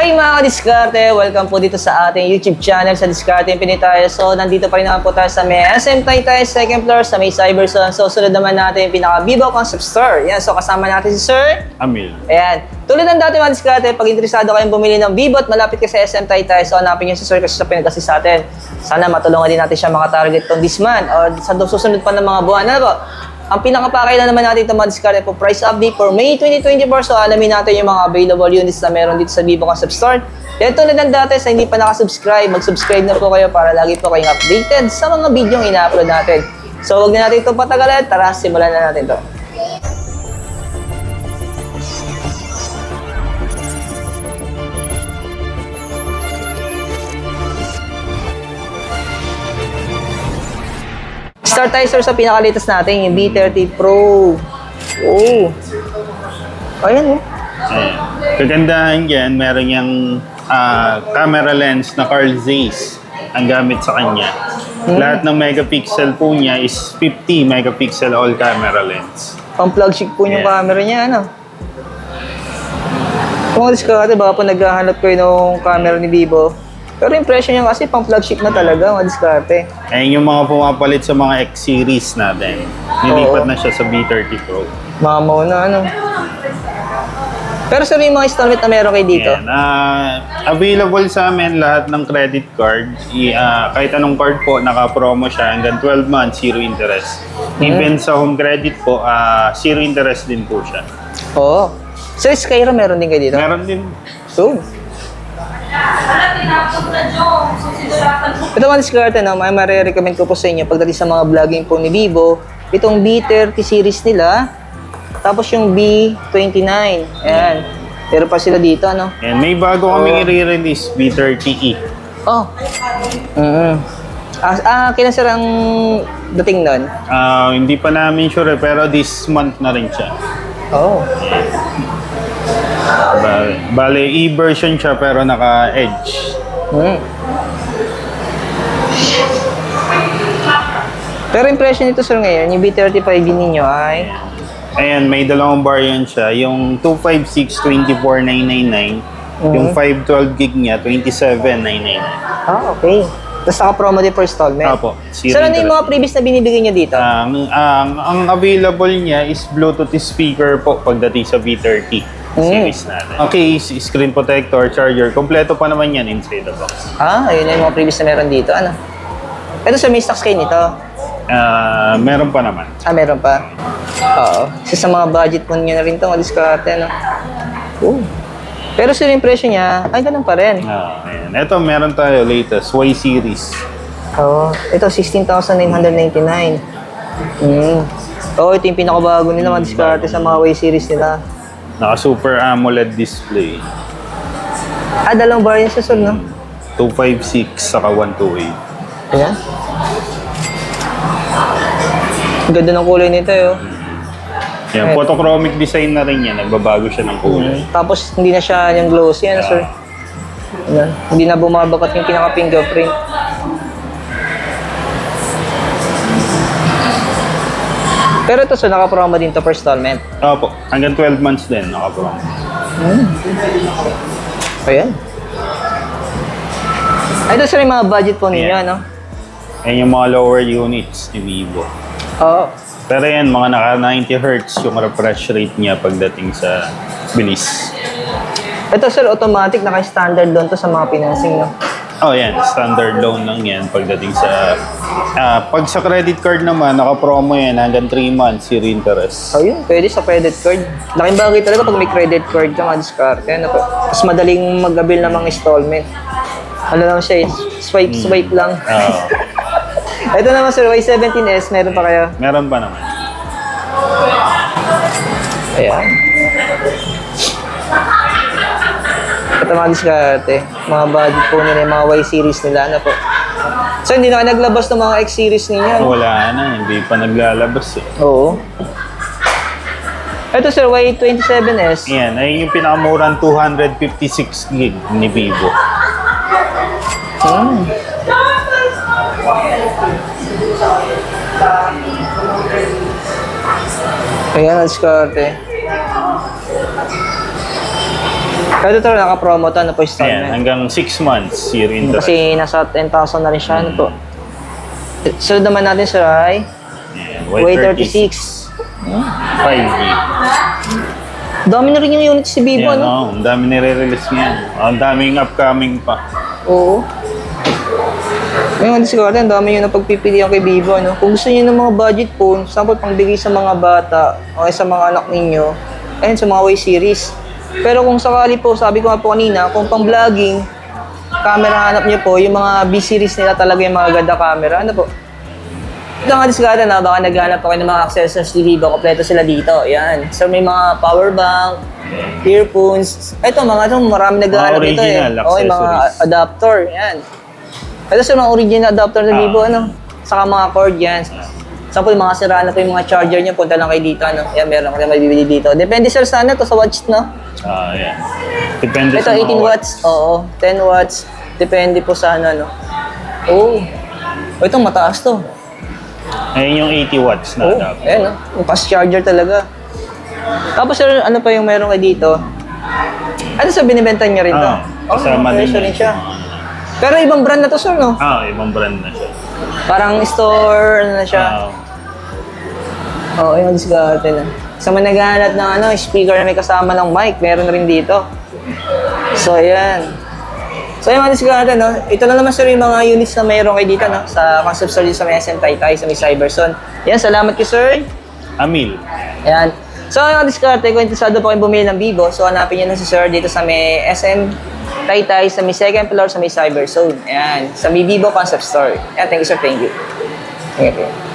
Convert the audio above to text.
Hi mga ka-diskarte! Welcome po dito sa ating YouTube channel sa Diskarte Infinite tayo. So, nandito pa rin naman po tayo sa may SM Taytay, second floor, sa may Cyberzone. So, sunod naman natin yung pinaka-Vivo Concept Store. Yan, so kasama natin si Sir Amil. Ayan. Tulad ng dati mga diskarte, pag interesado kayong bumili ng Vivo at malapit ka sa SM Taytay, so hanapin nyo si Sir kasi siya pinag-assist sa atin. Sana matulungan din natin siya maka-target tong this month o sa susunod pa ng mga buwan. Ano po? Ang pinakapakailan naman natin ito mga diskarte po, price update for May 2024. So alamin natin yung mga available units na meron dito sa Vivo Concept Store. Yan tulad ng dati, sa hindi pa nakasubscribe, mag-subscribe na po kayo para lagi po kayong updated sa mga video yung ina-upload natin. So huwag na natin itong patagalan, tara simulan na natin ito. Start tayo sir sa pinaka-latest natin, yung B30 Pro. Oh. Ayan oh. Kagandahan dyan, meron yung camera lens na Carl Zeiss ang gamit sa kanya. Lahat ng megapixel po niya is 50 megapixel all camera lens. Pang flagship po yung camera niya, ano? Kung diskarte, baka po naghahanap kayo ng camera ni Vivo. Pero impression niya kasi pang flagship na talaga, mga diskarte. Ayun yung mga pumapalit sa mga X-series natin. Nilipat na siya sa B30 Pro. Mamaw na, ano? Pero sir, yung mga installment na meron kayo dito? Yan. Available sa amin lahat ng credit card. Kahit anong card po, naka-promo siya hanggang 12 months, zero interest. Even sa home credit po, zero interest din po siya. Oo. Sir, Skyra meron din kayo dito? Meron din. So, ito mga diskarte na may marirecommend ko po sa inyo pagdating sa mga vlogging po ni Vivo. Itong B30 series nila, tapos yung B29. Ayan. Pero pa sila dito, ano? And may bago kaming i-release, B30e. Oh. Kailan sir ang dating nun? Hindi pa namin sure pero this month na rin siya. Oh. Bale, e-version siya pero naka-edge. Pero impression nito sir ngayon, yung B35 ninyo ay... Ayan, may dalawang variant siya. Yung 256, 24,999. Yung 512 gig niya, 27,999. Okay. Tapos naka-promo din for installment. Opo. Sir, ano yung mga previous na binibigay niyo dito? Ang available niya is Bluetooth speaker po pagdating sa B30 series natin. Okay, screen protector, charger. Kompleto pa naman yan inside the box. Ayun na yung mga previous na meron dito. Ano? Ito sir, may stocks kayo nito? Meron pa naman. Meron pa? Oo. Kasi sa mga budget po niyo na rin ito, madiskarte, ano? Pero sir, yung presyo niya, ay ganun pa rin. Ayan. Ito, meron tayo latest, Y series. Ito, 16,999. Ito yung pinakabago nila, madiskarte sa mga Y series nila. Naka-Super AMOLED display. Dalawang variant sa sir, no? 256 saka 128. Ayan. Ang ganda ng kulay nito, Yan, photochromic design na rin yan. Nagbabago siya ng kulay. Tapos, hindi na siya yung glossy, ano, sir? Ayan. Hindi na bumabakat yung pinaka-fingerprint. Pero ito, sir, naka-promo din to for installment. Opo, hanggang 12 months din naka-promo. Ayan. Ito, sir, yung mga budget po ninyo, ano? Yan yung mga lower units ni Vivo. Oo. Pero yan, mga naka 90 Hz yung refresh rate niya pagdating sa bilis. Ito, sir, automatic, naka-standard loan to sa mga financing, no? Yan, standard loan lang yan pagdating sa... pag sa credit card naman, naka-promo yan hanggang 3 months, zero interest. Yun, pwede sa credit card. Laking bagay talaga pag may credit card ka, madiskarte, ano po? Mas madaling mag-avail ng mga installment. Ano lang siya, swipe lang. Ito naman sir, Y17S, meron pa kayo? Meron pa naman. Ayan. Ito mga diskarte. Mga budget po nila, yung mga Y-series nila. Ano po? So, hindi na kayo naglabas ng mga X-series ninyo? Wala na, hindi pa naglalabas eh. Oo. Ito sir, Y27S. Yan, ayun yung pinakamurang 256 gig ni Vivo. Ayan, diskarte. Pero ito naka-promo to, ano po Ayan, installment. hanggang 6 months year interest. Kasi nasa 10,000 na rin siya, ano po. Sunod naman natin sir ay Ayan, Y36. 5G. Dami na rin yung unit si Vivo, Yan, ano? ang dami nire-release niyan. Ang daming upcoming pa. Oo. Ngayon, siguro, ang dami yun na pagpipilian kay Vivo, ano? Kung gusto niyo ng mga budget phone, sample pangbigay sa mga bata o sa mga anak ninyo, ayun, sa mga Y series. Pero kung sakali po, sabi ko nga po kanina, kung pang vlogging, camera hanap niyo po, yung mga B series nila talaga yung mga ganda camera, ano po? Ito nga discard na, baka naghanap ako ng mga accessories ni Vivo, kompleto sila dito. Yan. So may mga power bank, earphones. Ito, marami naghahanap dito eh. original Oo, yung mga accessories. adapter. Yan. Ito sa mga original adapter ng Vivo, ano? Saka mga cord yan. Sample, mga sira na po yung mga charger niyo, punta lang kayo dito, ano? Yan, meron ko na mabibili dito. Depende sir sa ano, to sa watch, no? Ayan. Depende Ito, sa mga 18 watts. Oo, 10 watts. Depende po sa ano, no? Oh. Ito, mataas to. Ayun yung 80 watts na Oh, adapter. ayan, no? Yung fast charger talaga. Tapos sir, ano pa yung meron kayo dito? Ano sa binibenta niya rin to? Kasama din presyo yun. rin siya. Pero ibang brand na to sir, no? Ibang brand na siya. Parang store, ano na siya. Oo, yung discarte na. Sa mga naghahanap ng ano, speaker na may kasama ng mic, meron rin dito. So, ayan. So, yung mga discarte, no? Ito na naman sir yung mga units na mayroon kayo dito, no? Sa concept store dito sa may SM Taytay, sa may Cyberzone. Yan, salamat kayo sir. Amil. Ayan. So, yung diskarte, kung interesado po kayo bumili ng Vivo, so hanapin nyo na si Sir dito sa may SM Taytay, sa may second floor, sa may Cyberzone. Ayan. Sa may Vivo Concept Store. Ayan, thank you sir, thank you. Thank you.